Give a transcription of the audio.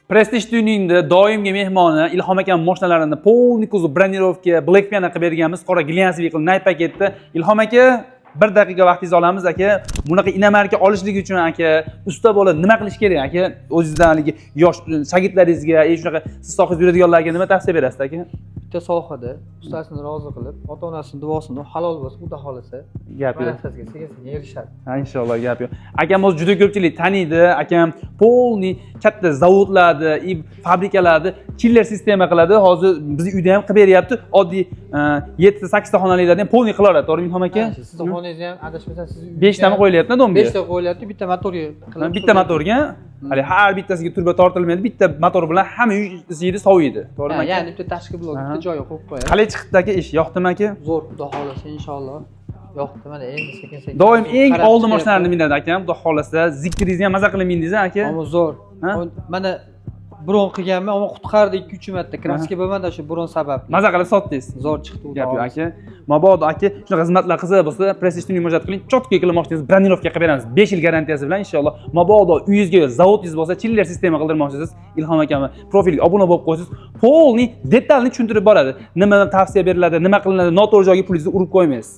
Prestige Tuningda doimgi mehmoni Ilhom akam mashinalarini polniy kuzov bronировка Black Piano qilib berganmiz. Qora glянцевый qilib night paketda. Ilhom aka 1 daqiqa vaqtingizni olamiz aka. Bunaqa inamarka olishlik uchun aka, usta bola nima qilish kerak aka? O'zingizdan haligi yosh shogirdlaringizga, shunaqa siz sohada yuradiganlarga nima tavsiya berasiz aka? Bitta sohada ustasini rozi qilib, ota-onasining duosini halol bo'lsa, xudo xolasa, gap yo'q. maqsadga sekin-sekin erishadi. Ha, inshaalloh gap yo'q. Akam o'zi juda ko'pchilik taniydi. Akam polniy katta zavodlarda, fabrikalarda chiller sistema qiladi. Hozir bizning uyda ham qilib beryapti. Oddiy 7-8 ta xonaliklarni ham polniy qilaveradi, to'g'rimi Ilhom aka? Sizni xoningizni ham adashmasam siz 5 tami qo'yilyapti, dombi. 5 ta qo'yilyapti, bitta motorga qilib. Bitta motorga, hali har bittasiga turba tortilmaydi. Bitta motor bilan hamma uy isiydi, soviydi, to'g'rimi aka? Ya'ni bitta tashqi blok, bitta joyi qo'yib qo'yadi. Qalay chiqdi aka ish? Yoqdimi aka? Zo'r, xudo xolasa inshaalloh. Yo'qdi, mana endi sekin-sekin. Doim eng oldi mashinalarni minadi akam, xudo xolasa. Zikringizni ham maza qilib mindingiz aka. Ammo zo'r. Mana bron qilganman, ammo qutqardi 2-3 marta. Kraska bo'lmadi shu bron sabab. Maza qilib sotdingiz. Zo'r chiqdi u. Gap yo'q aka. Mabodo aka, shunaqa xizmatlar qilsa bo'lsa, Prestige Tuning murojaat qiling. Chotki qilib mashinangizni bronировка qilib beramiz. 5 yil garantiyasi bilan inshaalloh. Mabodo uyingizga zavodingiz bo'lsa, chiller sistema qildirmoqchisiz, Ilhom akam profiliga obuna bo'lib qo'ysiz, polniy detalni tushuntirib boradi. Nima tavsiya beriladi, nima qilinadi, noto'g'ri joyga pulingizni urib qo'ymaysiz.